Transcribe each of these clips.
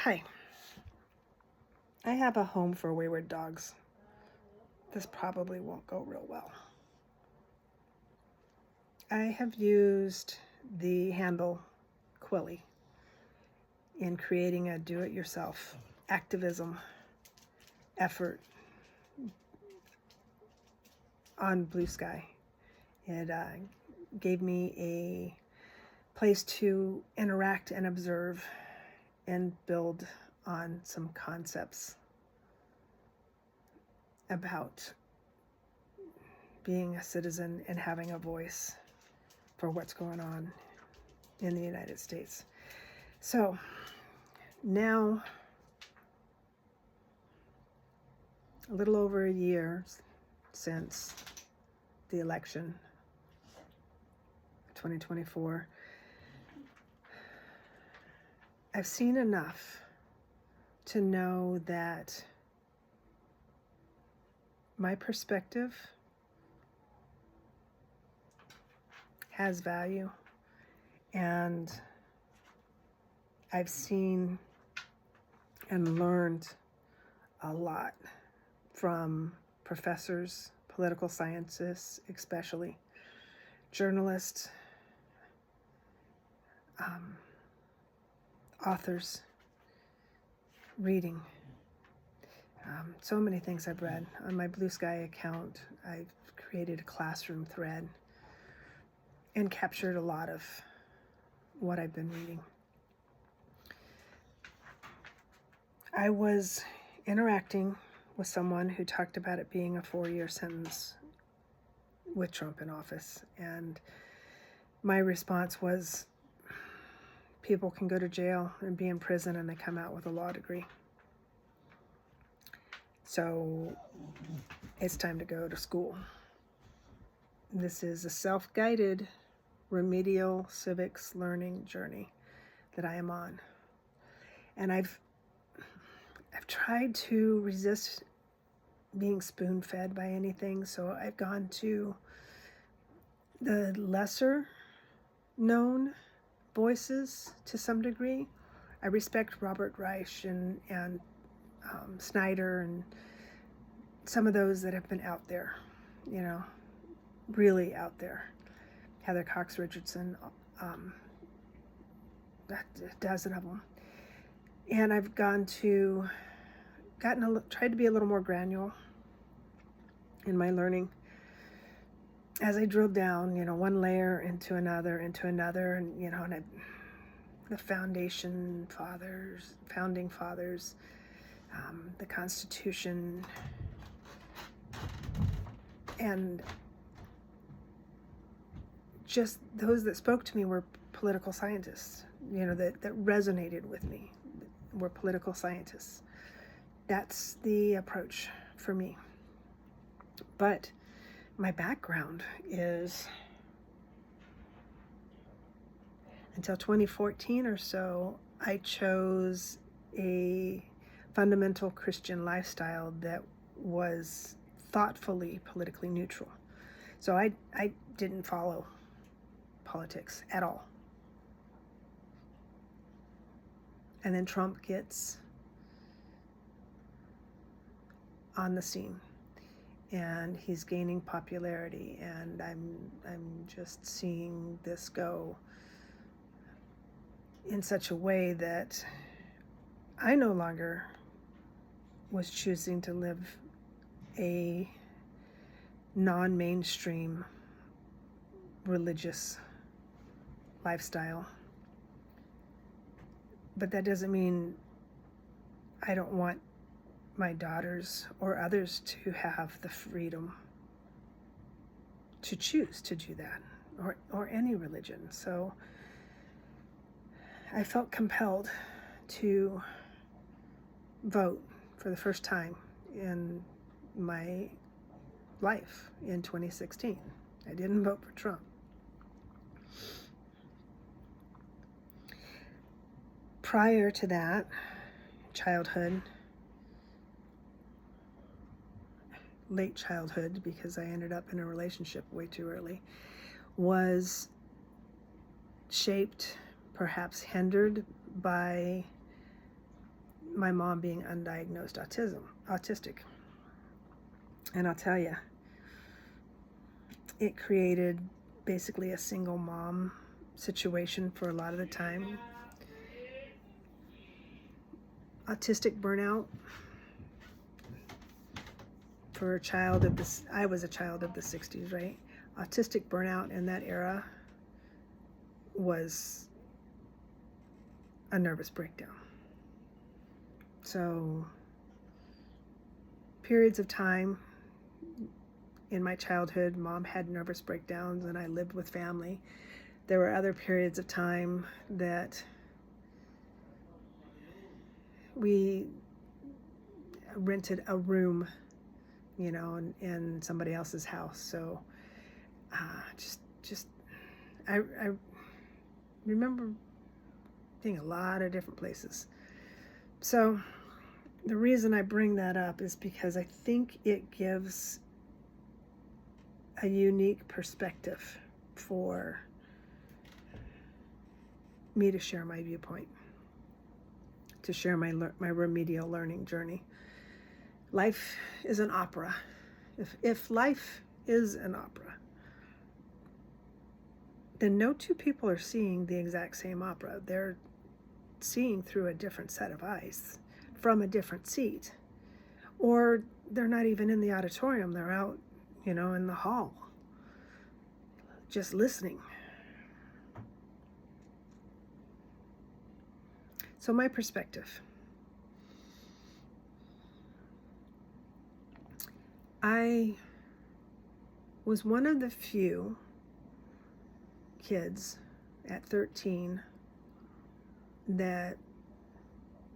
Hi. I have a home for wayward dogs. This probably won't go real well. I have used the handle Quilly in creating a do-it-yourself activism effort on Blue Sky. It gave me a place to interact and observe and build on some concepts about being a citizen and having a voice for what's going on in the United States. So now, a little over a year since the election, 2024, I've seen enough to know that my perspective has value, and I've seen and learned a lot from professors, political scientists, especially journalists, authors, reading. So many things I've read. On my Blue Sky account, I've created a classroom thread and captured a lot of what I've been reading. I was interacting with someone who talked about it being a 4-year sentence with Trump in office, and my response was, people can go to jail and be in prison and they come out with a law degree. So it's time to go to school. This is a self-guided remedial civics learning journey that I am on. And I've tried to resist being spoon-fed by anything, so I've gone to the lesser known voices to some degree. I respect Robert Reich and Snyder and some of those that have been out there, really out there. Heather Cox Richardson, a dozen of them. And I've tried to be a little more granular in my learning as I drilled down, one layer into another, and the founding fathers, the Constitution, and just those that spoke to me were political scientists, that resonated with me, were political scientists. That's the approach for me. But my background is, until 2014 or so, I chose a fundamental Christian lifestyle that was thoughtfully politically neutral. So I didn't follow politics at all. And then Trump gets on the scene, and he's gaining popularity, and I'm just seeing this go in such a way that I no longer was choosing to live a non-mainstream religious lifestyle. But that doesn't mean I don't want my daughters or others to have the freedom to choose to do that, or any religion. So I felt compelled to vote for the first time in my life in 2016. I didn't vote for Trump. Prior to that, late childhood, because I ended up in a relationship way too early, was shaped, perhaps hindered by my mom being undiagnosed autistic. And I'll tell you, it created basically a single mom situation for a lot of the time. Autistic burnout for a child of this, I was a child of the 60s, right? Autistic burnout in that era was a nervous breakdown. So periods of time in my childhood, mom had nervous breakdowns and I lived with family. There were other periods of time that we rented a room, you know, in somebody else's house. So I remember being a lot of different places. So the reason I bring that up is because I think it gives a unique perspective for me to share my viewpoint, to share my remedial learning journey. Life is an opera. If life is an opera, then no two people are seeing the exact same opera. They're seeing through a different set of eyes from a different seat. Or they're not even in the auditorium. They're out, you know, in the hall, just listening. So my perspective. I was one of the few kids at 13 that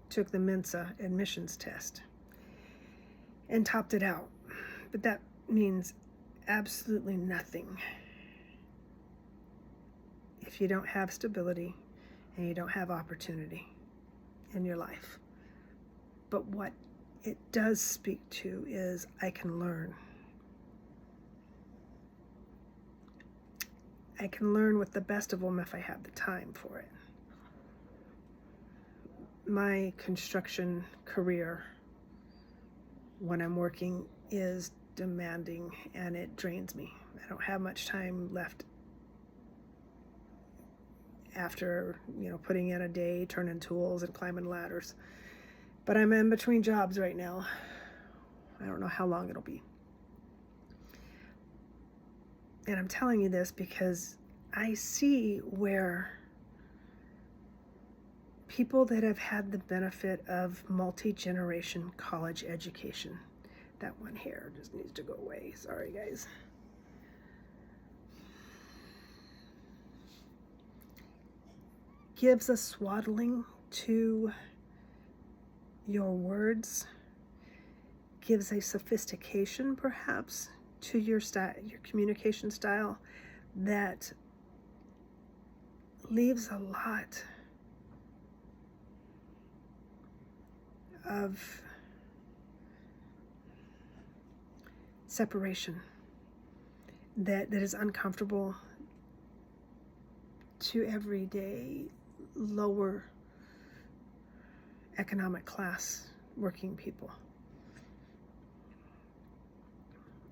took the Mensa admissions test and topped it out. But that means absolutely nothing if you don't have stability and you don't have opportunity in your life. But what it does speak to is I can learn. I can learn with the best of them if I have the time for it. My construction career, when I'm working, is demanding and it drains me. I don't have much time left after, you know, putting in a day, turning tools and climbing ladders. But I'm in between jobs right now. I don't know how long it'll be. And I'm telling you this because I see where people that have had the benefit of multi-generation college education, that one hair just needs to go away. Sorry, guys. Gives a swaddling to your words, gives a sophistication perhaps to your style, your communication style, that leaves a lot of separation that is uncomfortable to everyday lower economic class working people.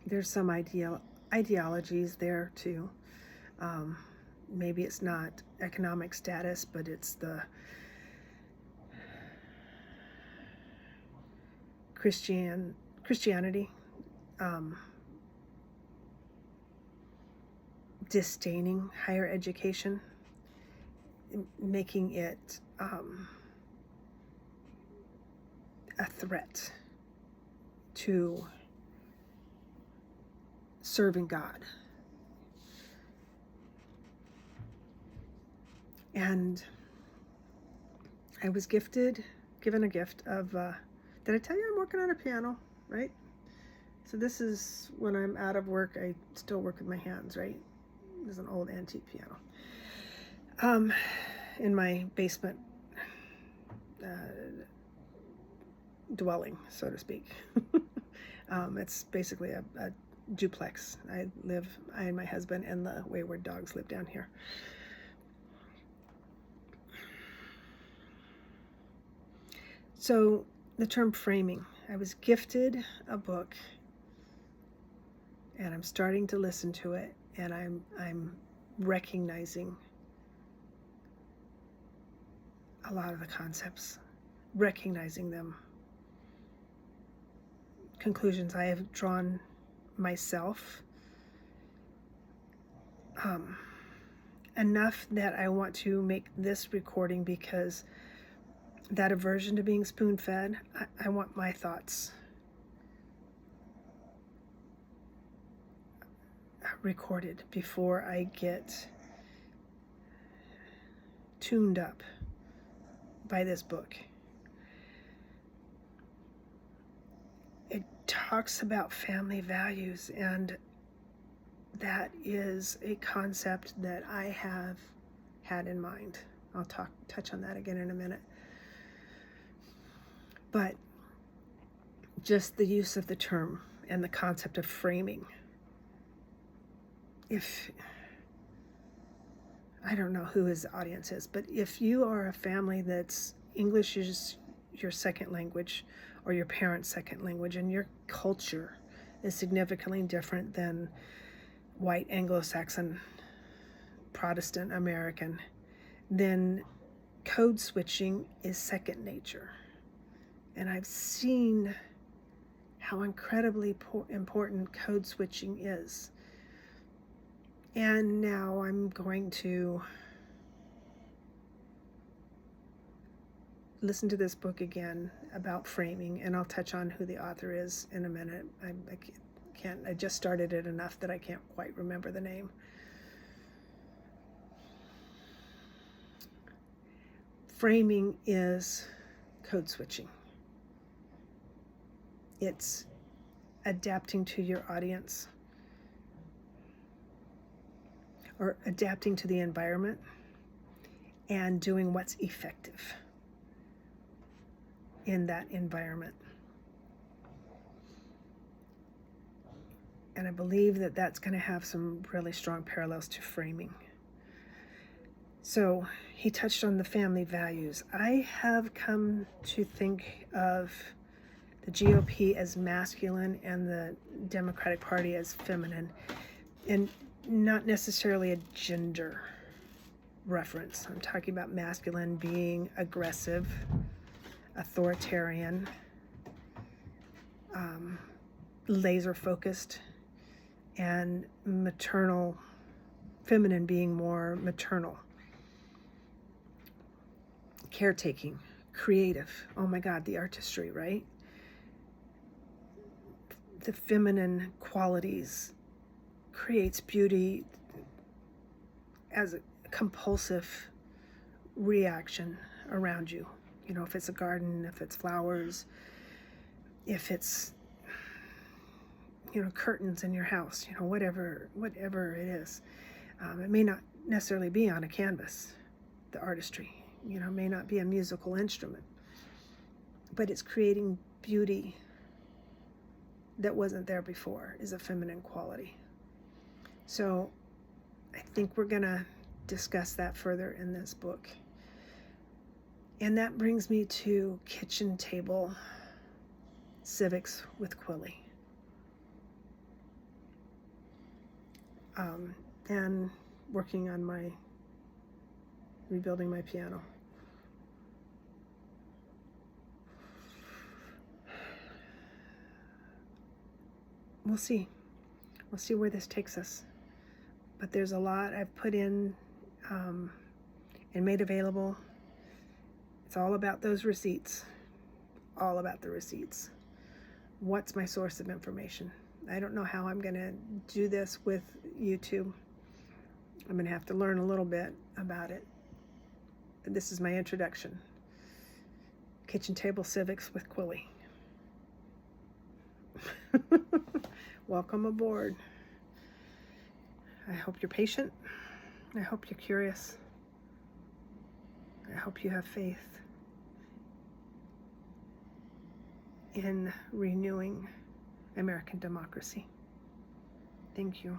There's some ideologies there too. Maybe it's not economic status, but it's the Christianity, disdaining higher education, making it a threat to serving God. And I was given a gift of, did I tell you I'm working on a piano, right? So this is when I'm out of work, I still work with my hands, right? This is an old antique piano. In my basement dwelling, so to speak. It's basically a duplex. I and my husband and the wayward dogs live down here. So the term framing, I was gifted a book and I'm starting to listen to it, and I'm recognizing a lot of the concepts, recognizing them, conclusions I have drawn myself, enough that I want to make this recording, because that aversion to being spoon-fed, I want my thoughts recorded before I get tuned up by this book. It talks about family values, and that is a concept that I have had in mind. I'll touch on that again in a minute. But just the use of the term and the concept of framing. If, I don't know who his audience is, but if you are a family that's English is your second language, or your parents' second language, and your culture is significantly different than white Anglo-Saxon Protestant American, then code switching is second nature. And I've seen how incredibly important code switching is. And now I'm going to listen to this book again about framing, and I'll touch on who the author is in a minute. I just started it enough that I can't quite remember the name. Framing is code switching. It's adapting to your audience, or adapting to the environment, and doing what's effective in that environment. And I believe that that's going to have some really strong parallels to framing. So he touched on the family values. I have come to think of the GOP as masculine and the Democratic Party as feminine, and not necessarily a gender reference. I'm talking about masculine being aggressive, authoritarian, laser focused, and maternal, feminine being more maternal, caretaking, creative. Oh my God, the artistry, right? The feminine qualities creates beauty as a compulsive reaction around you. You know, if it's a garden, if it's flowers, if it's, you know, curtains in your house, you know, whatever it is. It may not necessarily be on a canvas, the artistry, you know, may not be a musical instrument, but it's creating beauty that wasn't there before, is a feminine quality. So I think we're gonna discuss that further in this book. And that brings me to kitchen table civics with Quilly. And working on rebuilding my piano. We'll see. We'll see where this takes us. But there's a lot I've put in and made available. It's all about those receipts. All about the receipts. What's my source of information? I don't know how I'm going to do this with YouTube. I'm going to have to learn a little bit about it. This is my introduction. Kitchen table civics with Quilly. Welcome aboard. I hope you're patient. I hope you're curious. I hope you have faith in renewing American democracy. Thank you.